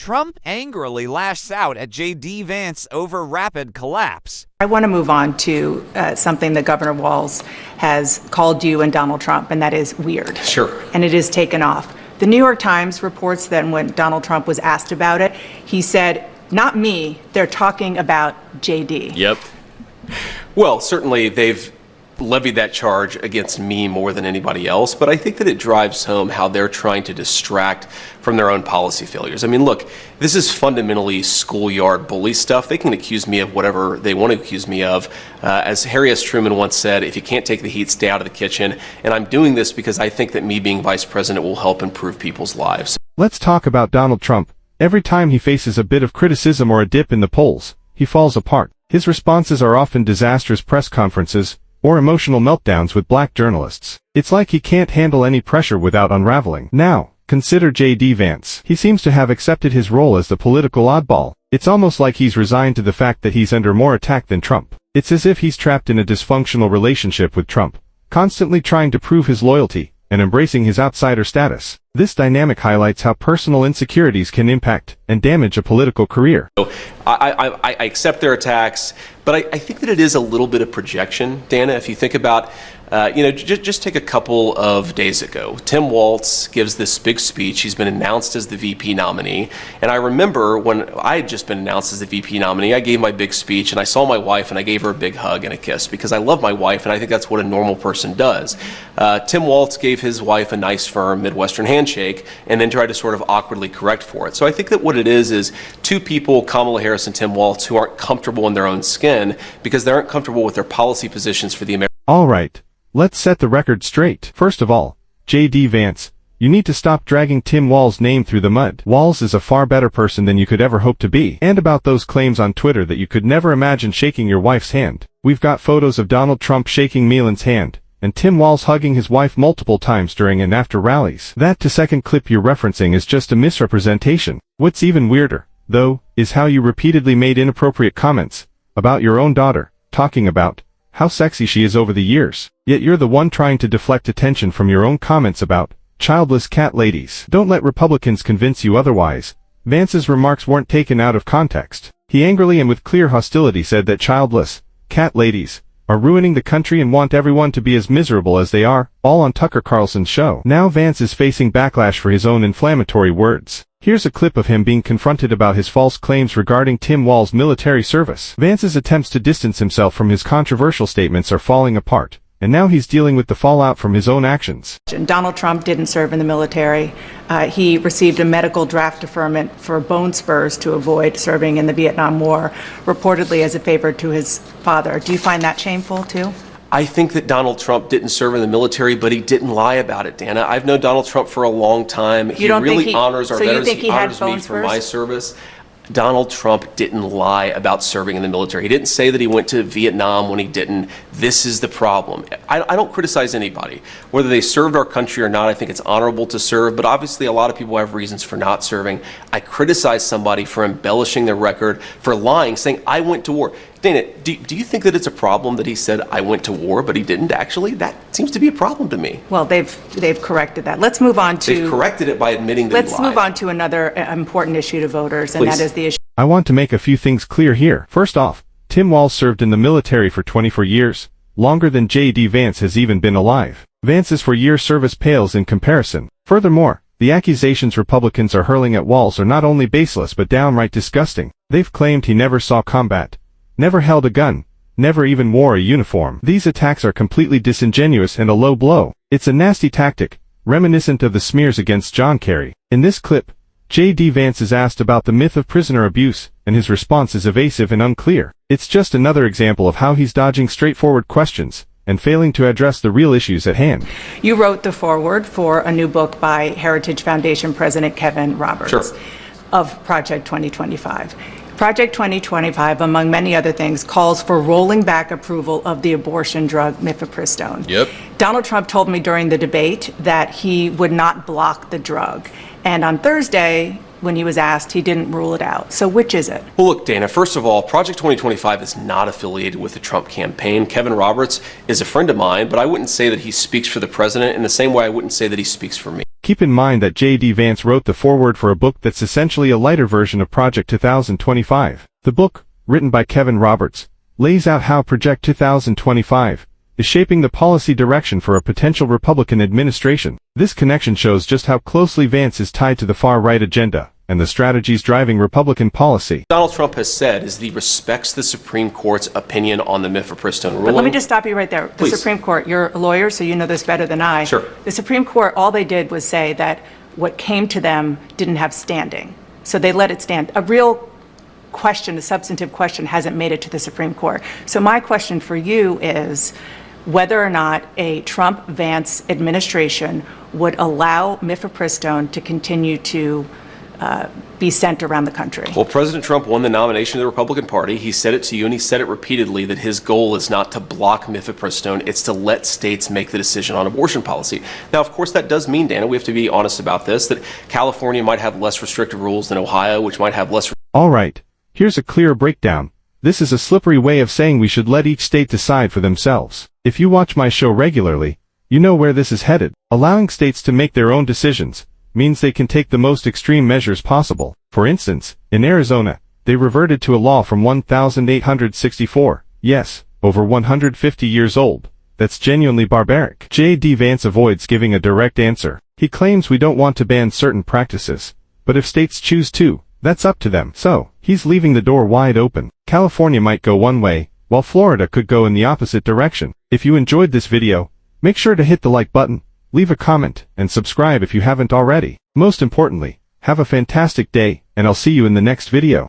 Trump angrily lashes out at J.D. Vance over rapid collapse. I want to move on to something that Governor Walz has called you and Donald Trump, and that is weird. Sure. And it is taken off. The New York Times reports that when Donald Trump was asked about it, he said, "Not me, they're talking about J.D." Yep. Well, certainly they've levied that charge against me more than anybody else, but I think that it drives home how they're trying to distract from their own policy failures. I mean, look, this is fundamentally schoolyard bully stuff. They can accuse me of whatever they want to accuse me of. As Harry S. Truman once said, if you can't take the heat, stay out of the kitchen. And I'm doing this because I think that me being vice president will help improve people's lives. Let's talk about Donald Trump. Every time he faces a bit of criticism or a dip in the polls, he falls apart. His responses are often disastrous press conferences, or emotional meltdowns with black journalists. It's like he can't handle any pressure without unraveling. Now, consider J.D. Vance. He seems to have accepted his role as the political oddball. It's almost like he's resigned to the fact that he's under more attack than Trump. It's as if he's trapped in a dysfunctional relationship with Trump, constantly trying to prove his loyalty and embracing his outsider status. This dynamic highlights how personal insecurities can impact and damage a political career. So I accept their attacks, but I think that it is a little bit of projection, Dana. If you think about, just take a couple of days ago. Tim Walz gives this big speech. He's been announced as the VP nominee. And I remember when I had just been announced as the VP nominee, I gave my big speech and I saw my wife and I gave her a big hug and a kiss because I love my wife and I think that's what a normal person does. Tim Walz gave his wife a nice, firm Midwestern handshake and then tried to sort of awkwardly correct for it. So I think that what it is two people, Kamala Harris and Tim Walz, who aren't comfortable in their own skin because they aren't comfortable with their policy positions for the American. All right. Let's set the record straight. First of all, J.D. Vance, you need to stop dragging Tim Walz's name through the mud. Walz is a far better person than you could ever hope to be. And about those claims on Twitter that you could never imagine shaking your wife's hand. We've got photos of Donald Trump shaking Melan's hand, and Tim Walz hugging his wife multiple times during and after rallies. That 2-second clip you're referencing is just a misrepresentation. What's even weirder, though, is how you repeatedly made inappropriate comments about your own daughter, talking about how sexy she is over the years. Yet you're the one trying to deflect attention from your own comments about childless cat ladies. Don't let Republicans convince you otherwise. Vance's remarks weren't taken out of context. He angrily and with clear hostility said that childless cat ladies are ruining the country and want everyone to be as miserable as they are, all on Tucker Carlson's show. Now Vance is facing backlash for his own inflammatory words. Here's a clip of him being confronted about his false claims regarding Tim Walz's military service. Vance's attempts to distance himself from his controversial statements are falling apart, and now he's dealing with the fallout from his own actions. Donald Trump didn't serve in the military. He received a medical draft deferment for bone spurs to avoid serving in the Vietnam War, reportedly as a favor to his father. Do you find that shameful, too? I think that Donald Trump didn't serve in the military, but he didn't lie about it, Dana. I've known Donald Trump for a long time. He really honors our veterans. He honors me for my service. Donald Trump didn't lie about serving in the military. He didn't say that he went to Vietnam when he didn't. This is the problem. I don't criticize anybody. Whether they served our country or not, I think it's honorable to serve, but obviously a lot of people have reasons for not serving. I criticize somebody for embellishing their record, for lying, saying, I went to war. Dana, do you think that it's a problem that he said, I went to war, but he didn't actually? That seems to be a problem to me. Well, they've corrected that. Let's move on to... They've corrected it by admitting that he lied. Let's move on to another important issue to voters, and that is the issue. I want to make a few things clear here. First off, Tim Walz served in the military for 24 years, longer than J.D. Vance has even been alive. Vance's 4-year service pales in comparison. Furthermore, the accusations Republicans are hurling at Walz are not only baseless but downright disgusting. They've claimed he never saw combat, never held a gun, never even wore a uniform. These attacks are completely disingenuous and a low blow. It's a nasty tactic, reminiscent of the smears against John Kerry. In this clip, J.D. Vance is asked about the myth of prisoner abuse, and his response is evasive and unclear. It's just another example of how he's dodging straightforward questions and failing to address the real issues at hand. You wrote the foreword for a new book by Heritage Foundation President Kevin Roberts of Project 2025. Project 2025, among many other things, calls for rolling back approval of the abortion drug mifepristone. Yep. Donald Trump told me during the debate that he would not block the drug. And on Thursday, when he was asked, he didn't rule it out. So which is it? Well, look, Dana, first of all, Project 2025 is not affiliated with the Trump campaign. Kevin Roberts is a friend of mine, but I wouldn't say that he speaks for the president in the same way I wouldn't say that he speaks for me. Keep in mind that J.D. Vance wrote the foreword for a book that's essentially a lighter version of Project 2025. The book, written by Kevin Roberts, lays out how Project 2025 is shaping the policy direction for a potential Republican administration. This connection shows just how closely Vance is tied to the far-right agenda and the strategies driving Republican policy. Donald Trump has said is that he respects the Supreme Court's opinion on the mifepristone ruling. But let me just stop you right there. Please. The Supreme Court, you're a lawyer, so you know this better than I. Sure. The Supreme Court, all they did was say that what came to them didn't have standing. So they let it stand. A real question, a substantive question, hasn't made it to the Supreme Court. So my question for you is whether or not a Trump-Vance administration would allow mifepristone to continue to be sent around the country. Well, President Trump won the nomination of the Republican Party. He said it to you, and he said it repeatedly, that his goal is not to block mifepristone, it's to let states make the decision on abortion policy. Now, of course, that does mean, Dana, we have to be honest about this, that California might have less restrictive rules than Ohio, which might have less... All right, here's a clear breakdown. This is a slippery way of saying we should let each state decide for themselves. If you watch my show regularly, you know where this is headed. Allowing states to make their own decisions means they can take the most extreme measures possible. For instance, in Arizona, they reverted to a law from 1864, yes, over 150 years old. That's genuinely barbaric. J.D. Vance avoids giving a direct answer. He claims we don't want to ban certain practices, but if states choose to, that's up to them. So, he's leaving the door wide open. California might go one way, while Florida could go in the opposite direction. If you enjoyed this video, make sure to hit the like button, leave a comment, and subscribe if you haven't already. Most importantly, have a fantastic day, and I'll see you in the next video.